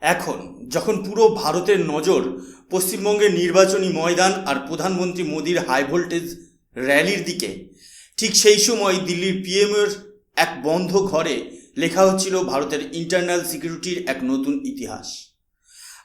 এখন যখন পুরো ভারতের নজর পশ্চিমবঙ্গের নির্বাচনী ময়দান আর প্রধানমন্ত্রী মোদির হাই ভোল্টেজ র্যালির দিকে, ঠিক সেই সময় দিল্লির পিএমের এক বন্ধ ঘরে লেখা হচ্ছিল ভারতের ইন্টারনাল সিকিউরিটির এক নতুন ইতিহাস।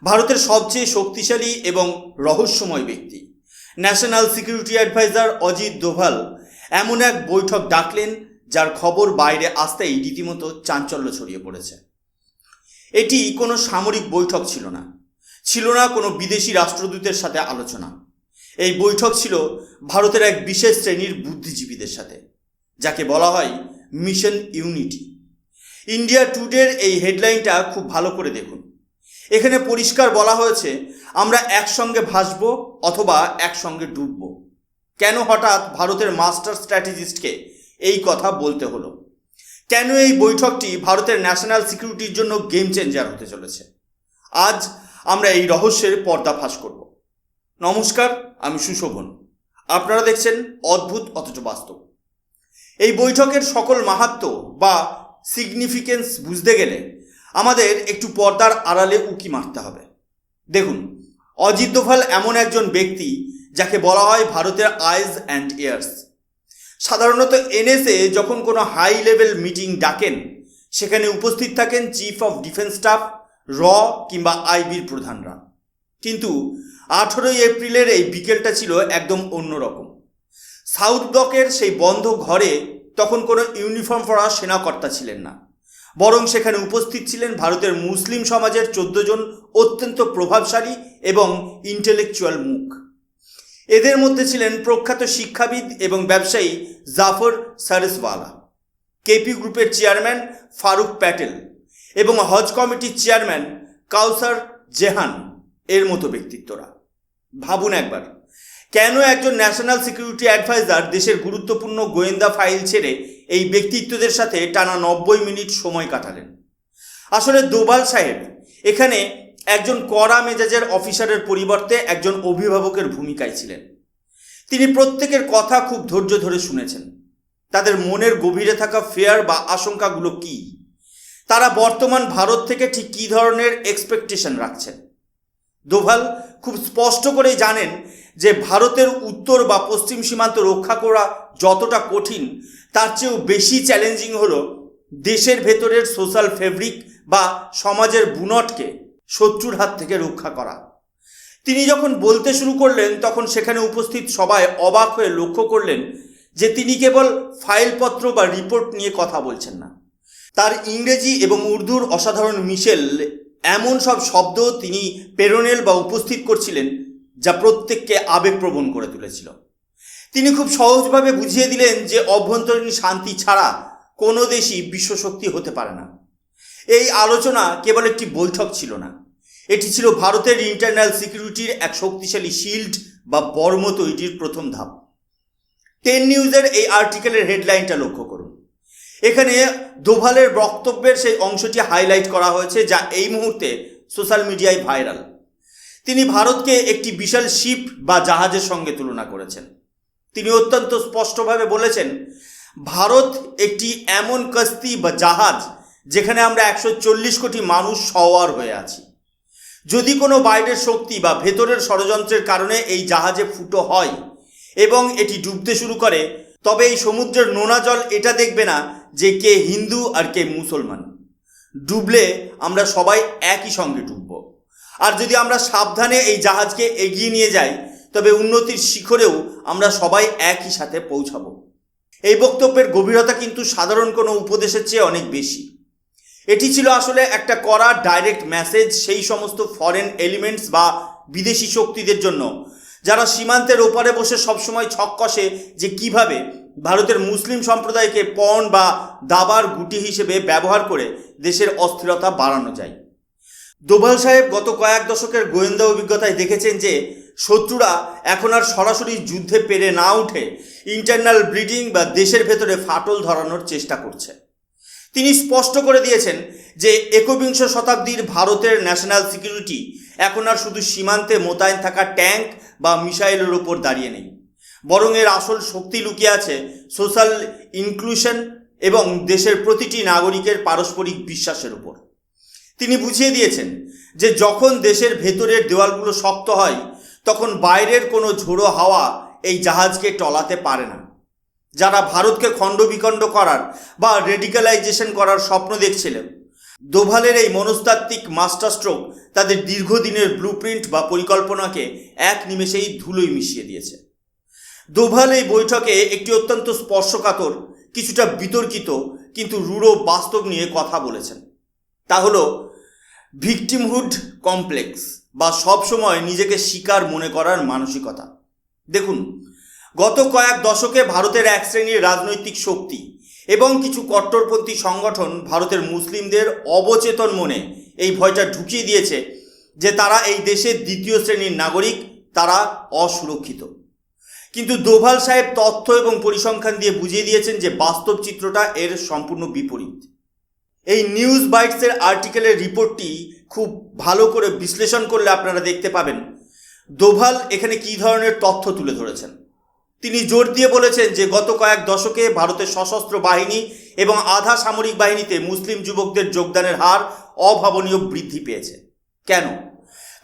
ভারতের সবচেয়ে শক্তিশালী এবং রহস্যময় ব্যক্তি national security adviser Ajit Doval এমন এক বৈঠক ডাকলেন যার খবর বাইরে আসতেই রীতিমতো চাঞ্চল্য ছড়িয়ে পড়েছে। এটি কোনো সামরিক বৈঠক ছিল না কোনো বিদেশি রাষ্ট্রদূতের সাথে আলোচনা। এই বৈঠক ছিল ভারতের এক বিশেষ শ্রেণীর বুদ্ধিজীবীদের সাথে, যাকে বলা হয় মিশন ইউনিটি। ইন্ডিয়া টুডের এই হেডলাইনটা খুব ভালো করে দেখুন। এখানে পরিষ্কার বলা হয়েছে, আমরা একসঙ্গে ভাসব অথবা একসঙ্গে ডুবব। কেন হঠাৎ ভারতের মাস্টার স্ট্র্যাটেজিস্টকে এই কথা বলতে হলো? কেন এই বৈঠকটি ভারতের ন্যাশনাল সিকিউরিটির জন্য গেম চেঞ্জার হতে চলেছে? আজ আমরা এই রহস্যের পর্দাফাশ করব। নমস্কার, আমি সুশোভন। আপনারা দেখছেন অদ্ভুত অথচ বাস্তব। এই বৈঠকের সকল মাহাত্ম্য বা সিগনিফিকেন্স বুঝতে গেলে আমাদের একটু পর্দার আড়ালে উঁকি মারতে হবে। দেখুন, অজিত দোভাল এমন একজন ব্যক্তি যাকে বলা হয় ভারতের আইজ অ্যান্ড ইয়ার্স। সাধারণত এনএসএ যখন কোনো হাই লেভেল মিটিং ডাকেন, সেখানে উপস্থিত থাকেন চিফ অফ ডিফেন্স স্টাফ, র কিংবা আইবির প্রধানরা। কিন্তু 18 এপ্রিলের এই বিকেলটা ছিল একদম অন্যরকম। সাউথ ব্লকের সেই বন্ধ ঘরে তখন কোনো ইউনিফর্ম পরা সেনাকর্তা ছিলেন না, বরং সেখানে উপস্থিত ছিলেন ভারতের মুসলিম সমাজের 14 জন অত্যন্ত প্রভাবশালী এবং ইন্টেলেকচুয়াল মুখ। এদের মধ্যে ছিলেন প্রখ্যাত শিক্ষাবিদ এবং ব্যবসায়ী জাফর সারেসওয়ালা, কেপি গ্রুপের চেয়ারম্যান ফারুক প্যাটেল এবং হজ কমিটির চেয়ারম্যান কাউসার জেহান এর মতো ব্যক্তিত্বরা। ভাবুন একবার, কেন একজন ন্যাশনাল সিকিউরিটি অ্যাডভাইজার দেশের গুরুত্বপূর্ণ গোয়েন্দা ফাইল ছেড়ে এই ব্যক্তিত্বদের সাথে টানা 90 মিনিট সময় কাটালেন? আসলে দোভাল সাহেব এখানে একজন কড়া মেজাজের অফিসারের পরিবর্তে একজন অভিভাবকের ভূমিকায় ছিলেন। তিনি প্রত্যেকের কথা খুব ধৈর্য ধরে শুনেছেন। তাদের মনের গভীরে থাকা ফেয়ার বা আশঙ্কাগুলো কি, তারা বর্তমান ভারত থেকে ঠিক কী ধরনের এক্সপেকটেশন রাখছেন। দোভাল খুব স্পষ্ট করেই জানেন যে ভারতের উত্তর বা পশ্চিম সীমান্ত রক্ষা করা যতটা কঠিন, তার চেয়েও বেশি চ্যালেঞ্জিং হলো দেশের ভেতরের সোশ্যাল ফেব্রিক বা সমাজের বুনটকে শত্রুর হাত থেকে রক্ষা করা। তিনি যখন বলতে শুরু করলেন, তখন সেখানে উপস্থিত সবাই অবাক হয়ে লক্ষ্য করলেন যে তিনি কেবল ফাইলপত্র বা রিপোর্ট নিয়ে কথা বলছেন না। তার ইংরেজি এবং উর্দুর অসাধারণ মিশেল এমন সব শব্দ তিনি প্রেরণেল বা উপস্থিত করছিলেন যা প্রত্যেককে আবেগপ্রবণ করে তুলেছিল। তিনি খুব সহজভাবে বুঝিয়ে দিলেন যে অভ্যন্তরীণ শান্তি ছাড়া কোনো দেশই বিশ্বশক্তি হতে পারে না। এই আলোচনা কেবল একটি বৈঠক ছিল না, এটি ছিল ভারতের ইন্টারনাল সিকিউরিটির এক শক্তিশালী শিল্ড বা বর্ম তৈরির প্রথম ধাপ। 10 নিউজের এই আর্টিকেলের হেডলাইনটা লক্ষ্য করুন। এখানে দোভালের বক্তব্যের সেই অংশটি হাইলাইট করা হয়েছে যা এই মুহূর্তে সোশ্যাল মিডিয়ায় ভাইরাল। তিনি ভারতকে একটি বিশাল শিপ বা জাহাজের সঙ্গে তুলনা করেছেন। তিনি অত্যন্ত স্পষ্টভাবে বলেছেন, ভারত একটি এমন কাস্তি বা জাহাজ যেখানে আমরা 140 কোটি মানুষ সওয়ার হয়ে আছি। যদি কোনো বাইরের শক্তি বা ভেতরের ষড়যন্ত্রের কারণে এই জাহাজে ফুটো হয় এবং এটি ডুবতে শুরু করে, তবে এই সমুদ্রের নোনা জল এটা দেখবে না যে কে হিন্দু আর কে মুসলমান। ডুবলে আমরা সবাই একই সঙ্গে ডুবব। আর যদি আমরা সাবধানে এই জাহাজকে এগিয়ে নিয়ে যাই, তবে উন্নতির শিখরেও আমরা সবাই একই সাথে পৌঁছাব। এই বক্তব্যের গভীরতা কিন্তু সাধারণ কোনো উপদেশের চেয়ে অনেক বেশি। এটি ছিল আসলে একটা কড়া ডাইরেক্ট মেসেজ সেই সমস্ত ফরেন এলিমেন্টস বা বিদেশি শক্তিদের জন্য যারা সীমান্তের ওপারে বসে সবসময় ছক কষে যে কিভাবে ভারতের মুসলিম সম্প্রদায়কে পণ বা দাবার গুটি হিসেবে ব্যবহার করে দেশের অস্থিরতা বাড়ানো যায়। দোভাল সাহেব গত কয়েক দশকের গোয়েন্দা অভিজ্ঞতায় দেখেছেন যে শত্রুরা এখন আর সরাসরি যুদ্ধে পেরে না উঠে ইন্টারনাল ব্লিডিং বা দেশের ভেতরে ফাটল ধরানোর চেষ্টা করছে। তিনি স্পষ্ট করে দিয়েছেন যে 21 শতাব্দীর ভারতের ন্যাশনাল সিকিউরিটি এখন আর শুধু সীমান্তে মোতায়েন থাকা ট্যাঙ্ক বা মিসাইলের উপর দাঁড়িয়ে নেই, বরং এর আসল শক্তি লুকিয়ে আছে সোশ্যাল ইনক্লুশন এবং দেশের প্রতিটি নাগরিকের পারস্পরিক বিশ্বাসের উপর। তিনি বুঝিয়ে দিয়েছেন যে যখন দেশের ভেতরের দেওয়ালগুলো শক্ত হয় তখন বাইরের কোনো ঝোড়ো হাওয়া এই জাহাজকে টলাতে পারে না। যারা ভারতকে খণ্ডবিখণ্ড করার বা রেডিকালাইজেশন করার স্বপ্ন দেখছিলেন, দোভালের এই মনস্তাত্ত্বিক মাস্টারস্ট্রোক তাদের দীর্ঘদিনের ব্লুপ্রিন্ট বা পরিকল্পনাকে এক নিমেষেই ধুলোয় মিশিয়ে দিয়েছে। দোভাল এই বৈঠকে একটি অত্যন্ত স্পর্শকাতর, কিছুটা বিতর্কিত কিন্তু রূঢ় বাস্তব নিয়ে কথা বলেছেন। তা হলো ভিকটিমহুড কমপ্লেক্স বা সবসময় নিজেকে শিকার মনে করার মানসিকতা। দেখুন, গত কয়েক দশকে ভারতের এক শ্রেণীর রাজনৈতিক শক্তি এবং কিছু কট্টরপন্থী সংগঠন ভারতের মুসলিমদের অবচেতন মনে এই ভয়টা ঢুকিয়ে দিয়েছে যে তারা এই দেশের দ্বিতীয় শ্রেণীর নাগরিক, তারা অসুরক্ষিত। কিন্তু দোভাল সাহেব তথ্য এবং পরিসংখ্যান দিয়ে বুঝিয়ে দিয়েছেন যে বাস্তব চিত্রটা এর সম্পূর্ণ বিপরীত। এই নিউজ বাইটসের আর্টিকেলের রিপোর্টটি খুব ভালো করে বিশ্লেষণ করলে আপনারা দেখতে পাবেন দোভাল এখানে কী ধরনের তথ্য তুলে ধরেছেন। তিনি জোর দিয়ে বলেছেন যে গত কয়েক দশকে ভারতের সশস্ত্র বাহিনী এবং আধা সামরিক বাহিনীতে মুসলিম যুবকদের যোগদানের হার অভাবনীয় বৃদ্ধি পেয়েছে। কেন?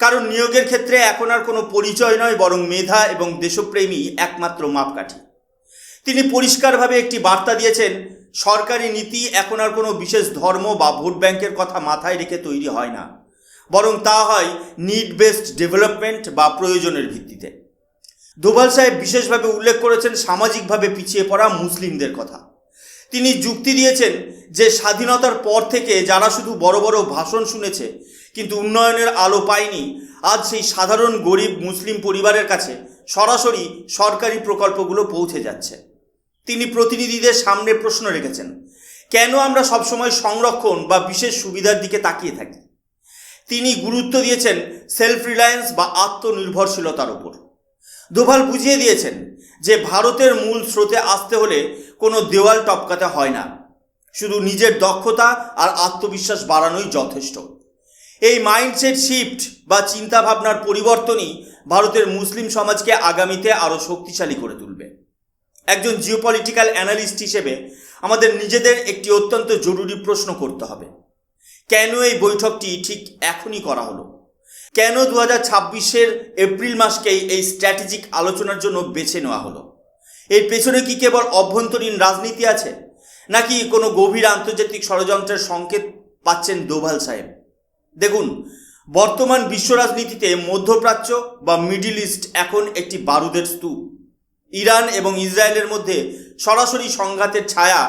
কারণ নিয়োগের ক্ষেত্রে এখন আর কোনো পরিচয় নয়, বরং মেধা এবং দেশপ্রেমই একমাত্র মাপকাঠি। তিনি পরিষ্কারভাবে একটি বার্তা দিয়েছেন, সরকারি নীতি এখন আর কোনো বিশেষ ধর্ম বা ভোট ব্যাংকের কথা মাথায় রেখে তৈরি হয় না, বরং তা হয় নিড বেসড ডেভেলপমেন্ট বা প্রয়োজনের ভিত্তিতে। দোভাল সাহেব বিশেষভাবে উল্লেখ করেছেন সামাজিকভাবে পিছিয়ে পড়া মুসলিমদের কথা। তিনি যুক্তি দিয়েছেন যে স্বাধীনতার পর থেকে যারা শুধু বড় বড় ভাষণ শুনেছে কিন্তু উন্নয়নের আলো পায়নি, আজ সেই সাধারণ গরিব মুসলিম পরিবারের কাছে সরাসরি সরকারি প্রকল্পগুলো পৌঁছে যাচ্ছে। তিনি প্রতিনিধিদের সামনে প্রশ্ন রেখেছেন, কেন আমরা সবসময় সংরক্ষণ বা বিশেষ সুবিধার দিকে তাকিয়ে থাকি? তিনি গুরুত্ব দিয়েছেন সেলফ রিলায়েন্স বা আত্মনির্ভরশীলতার উপর। দোভাল বুঝিয়ে দিয়েছেন যে ভারতের মূল স্রোতে আসতে হলে কোনো দেওয়াল টপকাতে হয় না, শুধু নিজের দক্ষতা আর আত্মবিশ্বাস বাড়ানোই যথেষ্ট। এই মাইন্ডসেট শিফট বা চিন্তাভাবনার পরিবর্তনই ভারতের মুসলিম সমাজকে আগামীতে আরও শক্তিশালী করে তুলবে। একজন জিওপলিটিক্যাল অ্যানালিস্ট হিসেবে আমাদের নিজেদের একটি অত্যন্ত জরুরি প্রশ্ন করতে হবে, কেন এই বৈঠকটি ঠিক এখনই করা হলো? কেন 2026-এর এপ্রিল মাসকেই এই স্ট্র্যাটেজিক আলোচনার জন্য বেছে নেওয়া হলো? এর পেছনে কি কেবল অভ্যন্তরীণ রাজনীতি আছে, নাকি কোনো গভীর আন্তর্জাতিক ষড়যন্ত্রের সংকেত পাচ্ছেন দোভাল সাহেব? দেখুন, বর্তমান বিশ্ব রাজনীতিতে মধ্যপ্রাচ্য বা মিডল ইস্ট এখন একটি বারুদের স্তূপ। ইরান এবং ইসরায়েলের মধ্যে সরাসরি সংঘাতের ছায়া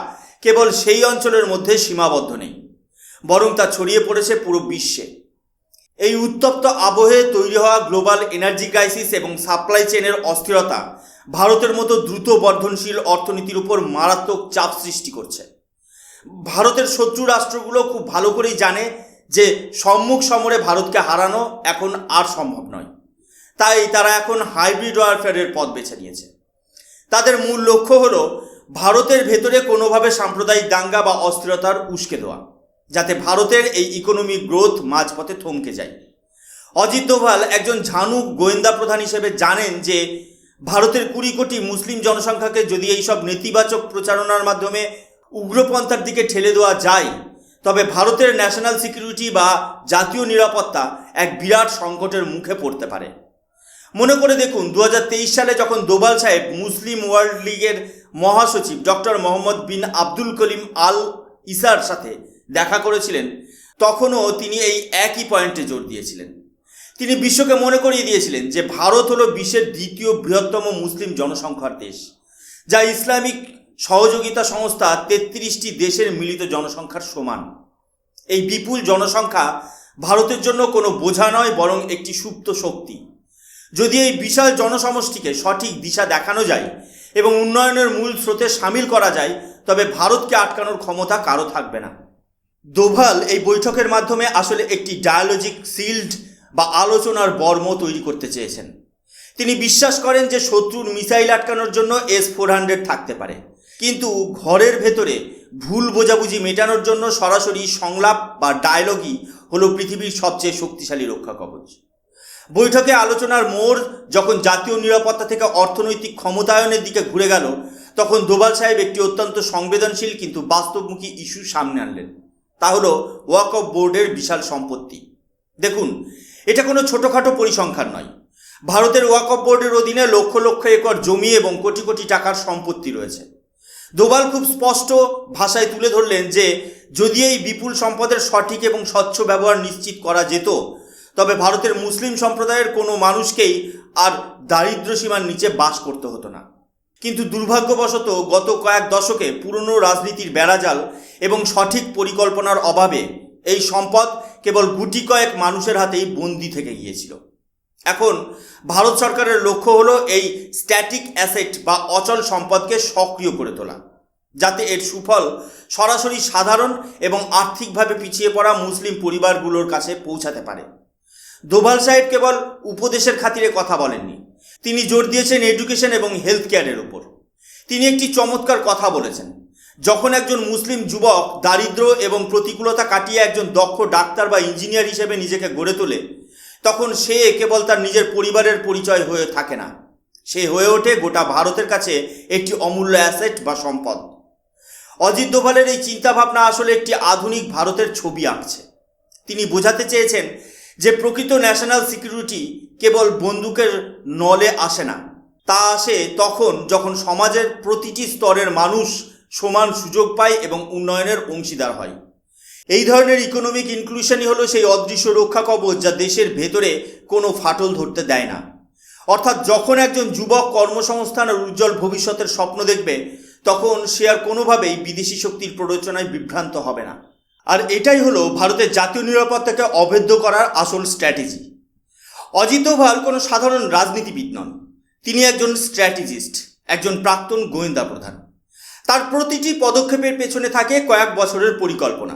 কেবল সেই অঞ্চলের মধ্যে সীমাবদ্ধ নেই, বরং তা ছড়িয়ে পড়েছে পুরো বিশ্বে। এই উত্তপ্ত আবহে তৈরি হওয়া গ্লোবাল এনার্জি ক্রাইসিস এবং সাপ্লাই চেনের অস্থিরতা ভারতের মতো দ্রুত বর্ধনশীল অর্থনীতির উপর মারাত্মক চাপ সৃষ্টি করছে। ভারতের শত্রু রাষ্ট্রগুলো খুব ভালো করেই জানে যে সম্মুখ সমরে ভারতকে হারানো এখন আর সম্ভব নয়, তাই তারা এখন হাইব্রিড ওয়ারফেয়ারের পথ বেছে নিয়েছে। তাদের মূল লক্ষ্য হলো ভারতের ভেতরে কোনোভাবে সাম্প্রদায়িক দাঙ্গা বা অস্থিরতার উস্কে দেওয়া, যাতে ভারতের এই ইকোনমিক গ্রোথ মাঝপথে থমকে যায়। অজিত দোভাল একজন ঝানু গোয়েন্দা প্রধান হিসেবে জানেন যে ভারতের 20 কোটি মুসলিম জনসংখ্যাকে যদি এইসব নেতিবাচক প্রচারণার মাধ্যমে উগ্রপন্থার দিকে ঠেলে দেওয়া যায়, তবে ভারতের ন্যাশনাল সিকিউরিটি বা জাতীয় নিরাপত্তা এক বিরাট সংকটের মুখে পড়তে পারে। মনে করে দেখুন, 2023 সালে যখন দোভাল সাহেব মুসলিম ওয়ার্ল্ড লীগের মহাসচিব ডক্টর মোহাম্মদ বিন আব্দুল কলিম আল ইসার সাথে দেখা করেছিলেন, তখনও তিনি এই একই পয়েন্টে জোর দিয়েছিলেন। তিনি বিশ্বকে মনে করিয়ে দিয়েছিলেন যে ভারত হলো বিশ্বের দ্বিতীয় বৃহত্তম মুসলিম জনসংখ্যার দেশ, যা ইসলামিক সহযোগিতা সংস্থা 33টি দেশের মিলিত জনসংখ্যার সমান। এই বিপুল জনসংখ্যা ভারতের জন্য কোনো বোঝা নয়, বরং একটি সুপ্ত শক্তি। যদি এই বিশাল জনসমষ্টিকে সঠিক দিশা দেখানো যায় এবং উন্নয়নের মূল স্রোতে সামিল করা যায়, তবে ভারতকে আটকানোর ক্ষমতা কারো থাকবে না। দোভাল এই বৈঠকের মাধ্যমে আসলে একটি ডায়ালজিক শিল্ড বা আলোচনার বর্ম তৈরি করতে চেয়েছেন। তিনি বিশ্বাস করেন যে শত্রুর মিসাইল আটকানোর জন্য S-400 থাকতে পারে, কিন্তু ঘরের ভেতরে ভুল বোঝাবুঝি মেটানোর জন্য সরাসরি সংলাপ বা ডায়লগই হলো পৃথিবীর সবচেয়ে শক্তিশালী রক্ষা কবচ। বৈঠকে আলোচনার মোড় যখন জাতীয় নিরাপত্তা থেকে অর্থনৈতিক ক্ষমতায়নের দিকে ঘুরে গেল, তখন দোভাল সাহেব একটি অত্যন্ত সংবেদনশীল কিন্তু বাস্তবমুখী ইস্যু সামনে আনলেন, তা হলো ওয়াকফ বোর্ডের বিশাল সম্পত্তি। দেখুন, এটা কোনো ছোটোখাটো পরিসংখ্যান নয়। ভারতের ওয়াকফ বোর্ডের অধীনে লক্ষ লক্ষ একর জমি এবং কোটি কোটি টাকার সম্পত্তি রয়েছে। দোভাল খুব স্পষ্ট ভাষায় তুলে ধরলেন যে যদি এই বিপুল সম্পদের সঠিক এবং স্বচ্ছ ব্যবহার নিশ্চিত করা যেত, তবে ভারতের মুসলিম সম্প্রদায়ের কোনো মানুষকেই আর দারিদ্র্য সীমার নিচে বাস করতে হতো না। কিন্তু দুর্ভাগ্যবশত গত কয়েক দশকে পুরনো রাজনীতির বেড়াজাল এবং সঠিক পরিকল্পনার অভাবে এই সম্পদ কেবল গুটি কয়েক মানুষের হাতেই বন্দী থেকে গিয়েছিল। এখন ভারত সরকারের লক্ষ্য হলো এই স্ট্যাটিক অ্যাসেট বা অচল সম্পদকে সক্রিয় করে তোলা, যাতে এর সুফল সরাসরি সাধারণ এবং আর্থিকভাবে পিছিয়ে পড়া মুসলিম পরিবারগুলোর কাছে পৌঁছাতে পারে। দোভাল সাহেব কেবল উপদেশের খাতিরে কথা বলেননি, তিনি জোর দিয়েছেন এডুকেশন এবং হেলথ কেয়ারের উপর। তিনি একটি চমৎকার কথা বলেছেন, যখন একজন মুসলিম যুবক দারিদ্র এবং প্রতিকূলতা কাটিয়ে একজন দক্ষ ডাক্তার বা ইঞ্জিনিয়ার হিসেবে নিজেকে গড়ে তোলে, তখন সে কেবল তার নিজের পরিবারের পরিচয় হয়ে থাকে না, সে হয়ে ওঠে গোটা ভারতের কাছে একটি অমূল্য অ্যাসেট বা সম্পদ। অজিত দোভালের এই চিন্তাভাবনা আসলে একটি আধুনিক ভারতের ছবি আঁকছে। তিনি বোঝাতে চেয়েছেন যে প্রকৃত ন্যাশনাল সিকিউরিটি কেবল বন্দুকের নলে আসে না, তা আসে তখন যখন সমাজের প্রতিটি স্তরের মানুষ সমান সুযোগ পায় এবং উন্নয়নের অংশীদার হয়। এই ধরনের ইকোনমিক ইনক্লুশনই হলো সেই অদৃশ্য রক্ষা কবচ যা দেশের ভেতরে কোনো ফাটল ধরতে দেয় না। অর্থাৎ যখন একজন যুবক কর্মসংস্থান আর উজ্জ্বল ভবিষ্যতের স্বপ্ন দেখবে, তখন সে আর কোনোভাবেই বিদেশি শক্তির প্ররোচনায় বিভ্রান্ত হবে না। আর এটাই হলো ভারতের জাতীয় নিরাপত্তাকে অভেদ্য করার আসল স্ট্র্যাটেজি। অজিত দোভাল কোনো সাধারণ রাজনীতিবিদ নন, তিনি একজন স্ট্র্যাটেজিস্ট, একজন প্রাক্তন গোয়েন্দা প্রধান। তার প্রতিটি পদক্ষেপের পেছনে থাকে কয়েক বছরের পরিকল্পনা।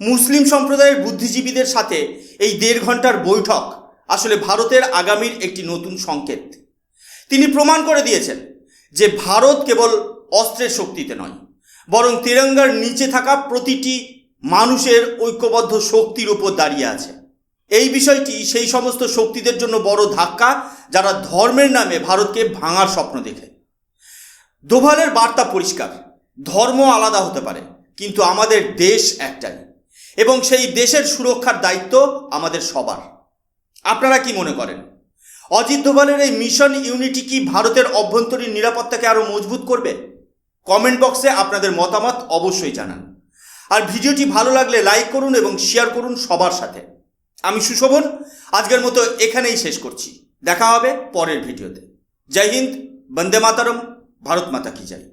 মুসলিম সম্প্রদায়ের বুদ্ধিজীবীদের সাথে এই 1.5 ঘন্টার বৈঠক আসলে ভারতের আগামীর একটি নতুন সংকেত। তিনি প্রমাণ করে দিয়েছেন যে ভারত কেবল অস্ত্রের শক্তিতে নয়, বরং তিরঙ্গার নিচে থাকা প্রতিটি মানুষের ঐক্যবদ্ধ শক্তির উপর দাঁড়িয়ে আছে। এই বিষয়টি সেই সমস্ত শক্তিদের জন্য বড় ধাক্কা যারা ধর্মের নামে ভারতকে ভাঙার স্বপ্ন দেখে। দোভালের বার্তা পরিষ্কার, ধর্ম আলাদা হতে পারে, কিন্তু আমাদের দেশ একটাই, এবং সেই দেশের সুরক্ষার দায়িত্ব আমাদের সবার। আপনারা কি মনে করেন, অজিত দোভালের এই মিশন ইউনিটি কি ভারতের অভ্যন্তরীণ নিরাপত্তাকে আরও মজবুত করবে? কমেন্ট বক্সে আপনাদের মতামত অবশ্যই জানান। আর ভিডিওটি ভালো লাগলে লাইক করুন এবং শেয়ার করুন সবার সাথে। আমি সুশোভন আজকের মতো এখানেই শেষ করছি। দেখা হবে পরের ভিডিওতে। জয় হিন্দ, বন্দে মাতরম, ভারত মাতা কি জয়।